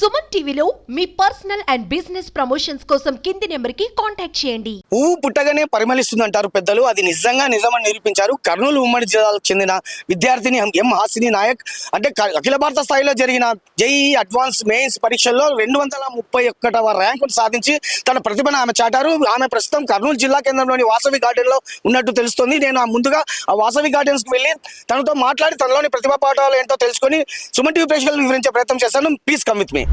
సుమన్ టీవీలో మీ personal and business promotions కోసం కింది నెంబర్కి కాంటాక్ట్ చేయండి. పువ్వు పుట్టగానే పరిమళిస్తుందంటారు పెద్దలు. అది నిజమని నిరూపించారు కర్నూలు ఉమ్మడి జిల్లాకు చెందిన విద్యార్థిని ఎం హాసిని నాయక్. అంటే అఖిల భారత స్థాయిలో జరిగిన జేఈఈ అడ్వాన్స్ మెయిన్స్ పరీక్షల్లో 231వ ర్యాంకును సాధించి తన ప్రతిభను ఆమె చాటారు. ఆమె ప్రస్తుతం కర్నూలు జిల్లా కేంద్రంలోని వాసవి గార్డెన్ లో ఉన్నట్టు తెలుస్తోంది. నేను ముందుగా ఆ వాసవి గార్డెన్స్ కి వెళ్ళి తనతో మాట్లాడి తనలోని ప్రతిభా పాఠాలు ఏంటో తెలుసుకొని సుమన్ టీవీ ప్రేక్షకులకు వివరించే ప్రయత్నం చేస్తాను. Please come with me.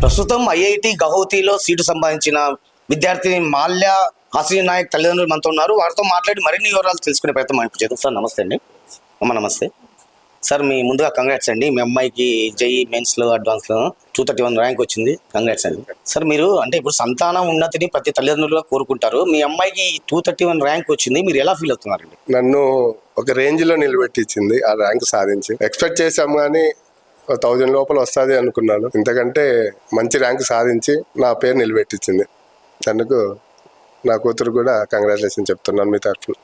ప్రస్తుతం ఐఐటి గౌహతిలో సీటు సంపాదించిన విద్యార్థిని మాల్య హాసిని నాయక్ తల్లిదండ్రులు మనతో ఉన్నారు. వారితో మాట్లాడి మరిన్ని వివరాలు తెలుసుకునే ప్రయత్నం చేద్దాం. సార్ నమస్తే అండి. అమ్మ నమస్తే సార్. మీ ముందుగా కంగ్రాట్స్ అండి. మీ అమ్మాయికి జేఈ మెయిన్స్లో అడ్వాన్స్లో 231 ర్యాంక్ వచ్చింది. కంగ్రాట్స్ అండి. సార్ మీరు అంటే ఇప్పుడు సంతానం ఉన్నతిని ప్రతి తల్లిదండ్రులుగా కోరుకుంటారు. మీ అమ్మాయికి 231 ర్యాంక్ వచ్చింది, మీరు ఎలా ఫీల్ అవుతున్నారండి? నన్ను ఒక రేంజ్లో నిలబెట్టించింది. ఆ ర్యాంక్ సాధించి ఎక్స్పెక్ట్ చేసాం కానీ 1000 లోపల వస్తుంది అనుకున్నాను. ఇంతకంటే మంచి ర్యాంక్ సాధించి నా పేరు నిలబెట్టించింది. అందుకు నా కూతురు కూడా కంగ్రాచులేషన్ చెప్తున్నాను మీ తరఫున.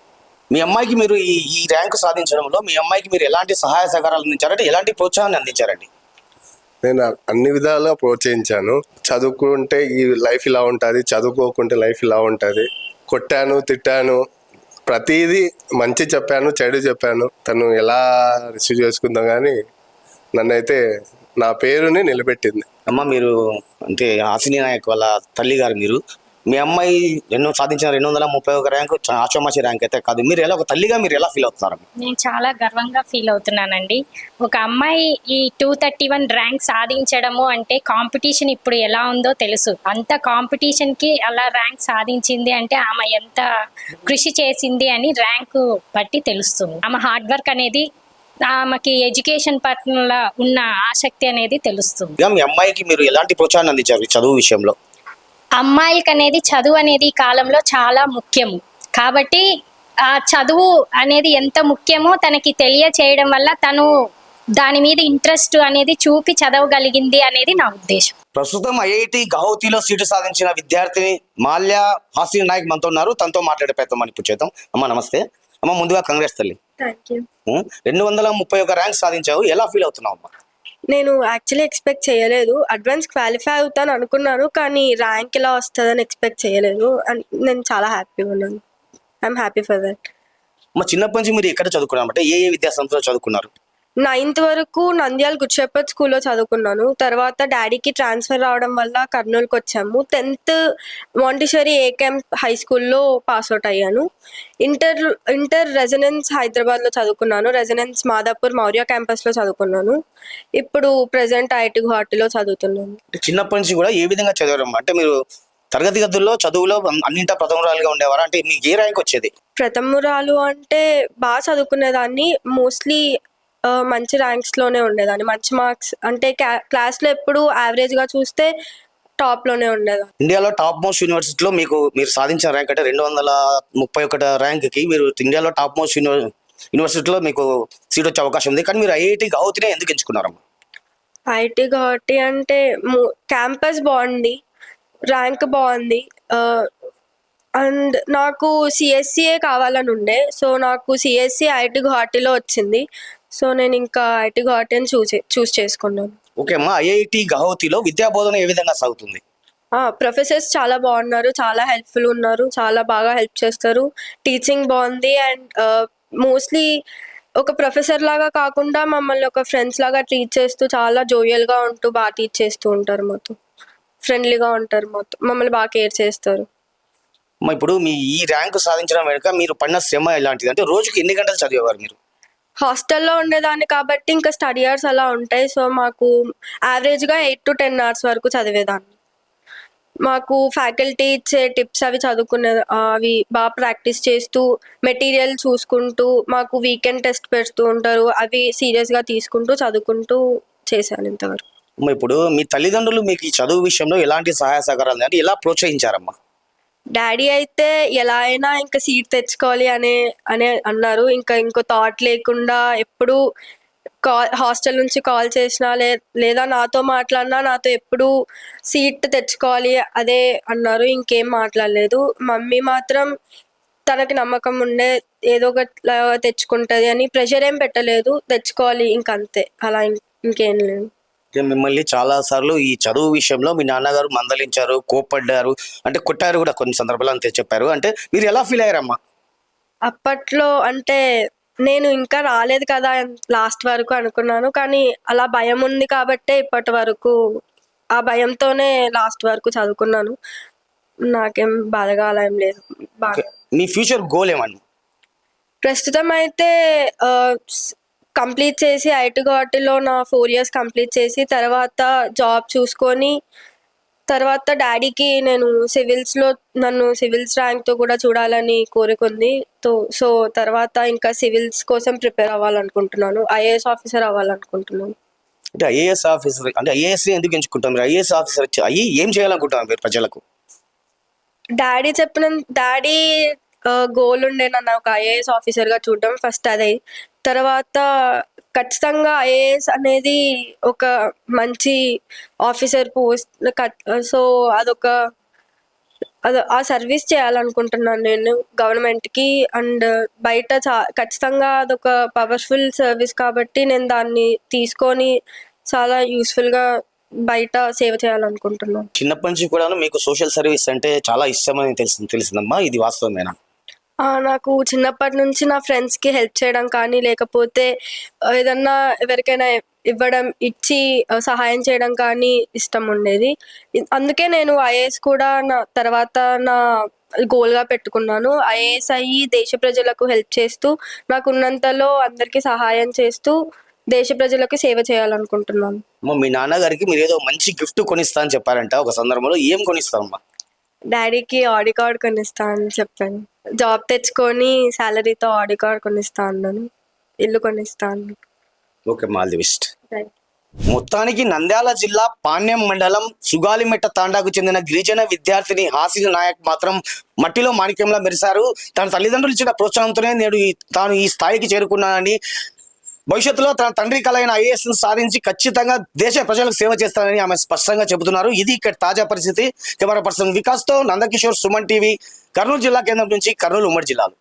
మీ అమ్మాయికి మీరు ఈ ర్యాంకు సాధించడంలో మీ అమ్మాయికి మీరు ఎలాంటి సహాయ సహకారాలు అందించారంటే ఎలాంటి ప్రోత్సాహాన్ని అందించారండి? నేను అన్ని విధాలుగా ప్రోత్సహించాను. చదువుకుంటే ఈ లైఫ్ ఇలా ఉంటుంది, చదువుకోకుంటే లైఫ్ ఇలా ఉంటుంది. కొట్టాను, తిట్టాను, ప్రతిదీ మంచి చెప్పాను, చెడు చెప్పాను. తను ఎలా రిసీవ్ చేసుకుందాం కానీ నన్నైతే నా పేరుని నిలబెట్టింది. అమ్మ మీరు అంటే హాసిని నాయక్ వాళ్ళ తల్లి గారు, మీరు మీ అమ్మాయి సాధించిన 231 ర్యాంకు ఆచోమాచి ర్యాంక్ అయితే కాదు. మీరు ఎలా ఒక తల్లిగా మీరు ఎలా ఫీల్ అవుతున్నారు? నేను చాలా గర్వంగా ఫీల్ అవుతున్నానండి. ఒక అమ్మాయి ఈ 231 ర్యాంక్ సాధించడము అంటే కాంపిటీషన్ ఇప్పుడు ఎలా ఉందో తెలుసు. అంత కాంపిటీషన్కి అలా ర్యాంక్ సాధించింది అంటే ఆమె ఎంత కృషి చేసింది అని ర్యాంకు బట్టి తెలుస్తుంది. ఆమె హార్డ్ వర్క్ అనేది, ఆమెకి ఎడ్యుకేషన్ పట్ల ఉన్న ఆసక్తి అనేది తెలుస్తుంది. మీ అమ్మాయికి మీరు ఎలాంటి ప్రోత్సాహాన్ని అందించారు చదువు విషయంలో? అమ్మాయిలకి అనేది చదువు అనేది ఈ కాలంలో చాలా ముఖ్యము. కాబట్టి ఆ చదువు అనేది ఎంత ముఖ్యమో తనకి తెలియచేయడం వల్ల తను దాని మీద ఇంట్రెస్ట్ అనేది చూపి చదవగలిగింది అనేది నా ఉద్దేశం. ప్రస్తుతం ఐఐటి గౌహతిలో సీటు సాధించిన విద్యార్థిని మాల్య హాసిని నాయక్ మనతో ఉన్నారు. తనతో మాట్లాడే ప్రయత్నం మనం ఇప్పుడు చేద్దాం. అమ్మ నమస్తే. అమ్మ ముందుగా కంగ్రాట్స్ తల్లి. 231 ర్యాంక్ సాధించావు, ఎలా ఫీల్ అవుతున్నావు అమ్మా? నేను యాక్చువల్లీ ఎక్స్పెక్ట్ చేయలేదు. అడ్వాన్స్ క్వాలిఫై అవుతాను అనుకున్నాను, కానీ ర్యాంక్ ఇలా వస్తుందని ఎక్స్పెక్ట్ చేయలేదు. అండ్ నేను చాలా హ్యాపీగా ఉన్నాను. I'm happy for that. మా చిన్నప్పటి నుంచి మీరు ఎక్కడ చదువుకున్నారు అంటే ఏ విద్యా సంస్థలో చదువుకున్నారు? 9th వరకు నంద్యాల గుడ్ షెపర్డ్ స్కూల్లో చదువుకున్నాను. తర్వాత డాడీకి ట్రాన్స్ఫర్ రావడం వల్ల కర్నూలుకి వచ్చాము. 10th మాంటిసరీ ఏ క్యాంప్ హై స్కూల్లో పాస్అవుట్ అయ్యాను. ఇంటర్ రెసిడెన్స్ హైదరాబాద్లో చదువుకున్నాను. రెసిడెన్స్ మాదాపూర్ మౌర్య క్యాంపస్లో చదువుకున్నాను. ఇప్పుడు ప్రెసెంట్ ఐఐటి గువాహటిలో చదువుతున్నాను. చిన్నప్పటి నుంచి కూడా ఏ విధంగా చదివారమ్మా? అంటే మీరు తరగతి గదుల్లో చదువులో అన్నింటా ప్రథమరాలుగా ఉండేవారు? అంటే మీకు ఏ ర్యాంక్ వచ్చేది? ప్రథమురాలు అంటే బాగా చదువుకునేదాన్ని. మోస్ట్లీ మంచి ర్యాంక్స్లోనే ఉండేదాన్ని. మంచి మార్క్స్ అంటే క్లాస్లో ఎప్పుడు యావరేజ్గా చూస్తే టాప్లోనే ఉండేదాన్ని. ఇండియాలో టాప్ మోస్ట్ యూనివర్సిటీలో మీరు సాధించిన ర్యాంక్ అంటే 231 ర్యాంక్కి మీరు ఇండియాలో టాప్ మోస్ట్ యూనివర్సిటీలో మీకు సీట్ వచ్చే అవకాశం ఉంది. కానీ మీరు ఐఐటి గౌహతినే ఎందుకు ఎంచుకున్నారమ్మా? ఐఐటి గౌహతి అంటే క్యాంపస్ బాగుంది, ర్యాంక్ బాగుంది. అండ్ నాకు సిఎస్సిఏ కావాలని ఉండే, సో నాకు సిఎస్సి ఐఐటి గువాహటిలో వచ్చింది. సో నేను ఇంకా ఐఐటి గువాహటిని చూస్ చేసుకున్నాను. ఓకే అమ్మా. ఐఐటి గౌహతిలో విద్యా బోధన ఏ విధంగా సాగుతుంది? ప్రొఫెసర్స్ చాలా బాగున్నారు, చాలా హెల్ప్ఫుల్ ఉన్నారు, చాలా బాగా హెల్ప్ చేస్తారు. టీచింగ్ బాగుంది. అండ్ మోస్ట్లీ ఒక ప్రొఫెసర్ లాగా కాకుండా మమ్మల్ని ఒక ఫ్రెండ్స్ లాగా ట్రీట్ చేస్తూ చాలా జోయల్గా ఉంటూ బాగా టీచ్ చేస్తూ ఉంటారు. మొత్తం ఫ్రెండ్లీగా ఉంటారు, మొత్తం మమ్మల్ని బాగా కేర్ చేస్తారు. ఇప్పుడు మీ ఈ ర్యాంకు సాధించడం వెనుక మీరు పడిన శ్రమ ఎలాంటిది? అంటే రోజుకి ఎన్ని గంటలు చదివేవారు మీరు? హాస్టల్లో ఉండేదాన్ని కాబట్టి ఇంకా స్టడీ అవర్స్ అలా ఉంటాయి. సో మాకు యావరేజ్గా 8 to 10 hours వరకు చదివేదాన్ని. మాకు ఫ్యాకల్టీ ఇచ్చే టిప్స్ అవి అవి బాగా ప్రాక్టీస్ చేస్తూ, మెటీరియల్ చూసుకుంటూ, మాకు వీకెండ్ టెస్ట్ పెడుతూ ఉంటారు. అవి సీరియస్గా తీసుకుంటూ చదువుకుంటూ చేశాను ఇంతవరకు. ఇప్పుడు మీ తల్లిదండ్రులు మీకు ఈ చదువు విషయంలో ఎలాంటి సహాయ సహకారాలు అంటే ఎలా ప్రోత్సహించారమ్మా? డాడీ అయితే ఎలా అయినా ఇంకా సీట్ తెచ్చుకోవాలి అనే అన్నారు. ఇంకో థాట్ లేకుండా ఎప్పుడు హాస్టల్ నుంచి కాల్ చేసినా లేదా నాతో మాట్లాడినా నాతో ఎప్పుడు సీట్ తెచ్చుకోవాలి అదే అన్నారు, ఇంకేం మాట్లాడలేదు. మమ్మీ మాత్రం తనకి నమ్మకం ఉండే ఏదో ఒకటి తెచ్చుకుంటుంది అని ప్రెషర్ ఏం పెట్టలేదు, తెచ్చుకోవాలి ఇంకంతే, అలా ఇంకేం లేదు. అంటే మిమ్మల్ని చాలా సార్లు ఈ చదువు విషయంలో మీ నాన్నగారు మందలించారు, కోప్పడ్డారు, అంటే కొట్టారు కూడా కొన్ని సందర్భాలు అంతే చెప్పారు. అంటే మీరు ఎలా ఫీల్ అయ్యారమ్మా? అప్పట్లో అంటే నేను ఇంకా రాలేదు కదా లాస్ట్ వరకు అనుకున్నాను, కానీ అలా భయం ఉంది కాబట్టే ఇప్పటి వరకు ఆ భయంతోనే లాస్ట్ వరకు చదువుకున్నాను. నాకేం బాధగా అలా ఏం లేదు. బాగా మీ ఫ్యూచర్ గోల్ ఏమన్నా? ప్రస్తుతం అయితే కంప్లీట్ చేసి ఐటీ గౌహటిలో నా 4 years కంప్లీట్ చేసి తర్వాత జాబ్ చూసుకొని తర్వాత డాడీకి నేను నన్ను సివిల్స్ ర్యాంక్తో కూడా చూడాలని కోరుకుంది. సో తర్వాత ఇంకా సివిల్స్ కోసం ప్రిపేర్ అవ్వాలనుకుంటున్నాను, ఐఏఎస్ ఆఫీసర్ అవ్వాలనుకుంటున్నాను. అంటే ఐఏఎస్ ఆఫీసర్ అంటే ఐఏఎస్ ఎందుకు ఎంచుకుంటాం? మీరు ఐఏఎస్ ఆఫీసర్ అయ్యి ఏం చేయాలనుకుంటున్నారు మీరు ప్రజలకు? డాడీ గోల్ ఉండే నన్ను ఒక ఐఏఎస్ ఆఫీసర్గా చూడడం, ఫస్ట్ అదే. తర్వాత ఖచ్చితంగా ఐఏఎస్ అనేది ఒక మంచి ఆఫీసర్ పోస్ట్, సో ఆ సర్వీస్ చేయాలనుకుంటున్నాను నేను గవర్నమెంట్కి. అండ్ బయట ఖచ్చితంగా అదొక పవర్ఫుల్ సర్వీస్ కాబట్టి నేను దాన్ని తీసుకొని చాలా యూస్ఫుల్గా బయట సేవ చేయాలనుకుంటున్నాను. చిన్నప్పటి నుంచి కూడా మీకు సోషల్ సర్వీస్ అంటే చాలా ఇష్టమని తెలిసిందమ్మా, ఇది వాస్తవమేనా? నాకు చిన్నప్పటి నుంచి నా ఫ్రెండ్స్కి హెల్ప్ చేయడం కానీ లేకపోతే ఏదన్నా ఎవరికైనా ఇచ్చి సహాయం చేయడం కానీ ఇష్టం ఉండేది. అందుకే నేను ఐఏఎస్ కూడా నా గోల్గా పెట్టుకున్నాను. ఐఏఎస్ అయ్యి దేశ ప్రజలకు హెల్ప్ చేస్తూ నాకున్నంతలో అందరికీ సహాయం చేస్తూ దేశ ప్రజలకు సేవ చేయాలనుకుంటున్నాను. మీ నాన్నగారికి మీరు ఏదో మంచి గిఫ్ట్ కొనిస్తా అని చెప్పారంట ఒక సందర్భంలో, ఏం కొనిస్తారమ్మా? డాడీకి ఆడి కార్డ్ కొనిస్తా అని చెప్పాను. జాబ్ తెచ్చుకొని శాలరీతో ఆడి కార్డ్ కొనిస్తా అన్నాను, ఇల్లు కొనిస్తా అన్నాను. Okay, all the best. మొత్తానికి నంద్యాల జిల్లా పాణ్యం మండలం సుగాలిమెట్ట తాండాకు చెందిన గిరిజన విద్యార్థిని హాసిని నాయక్ మాత్రం మట్టిలో మాణిక్యంలా మెరిశారు. తన తల్లిదండ్రులు ఇచ్చిన ప్రోత్సాహంతోనే నేడు తాను ఈ స్థాయికి చేరుకున్నానని, భవిష్యత్తులో తన తండ్రి కలైన ఐఏఎస్ సాధించి ఖచ్చితంగా దేశ ప్రజలకు సేవ చేస్తానని ఆమె స్పష్టంగా చెబుతున్నారు. ఇది ఇక్కడ తాజా పరిస్థితి. కెమెరా పర్సన్ వికాస్తో నందకిషోర్, సుమన్ టీవీ, కర్నూలు జిల్లా కేంద్రం నుంచి, కర్నూలు ఉమ్మడి జిల్లాలో.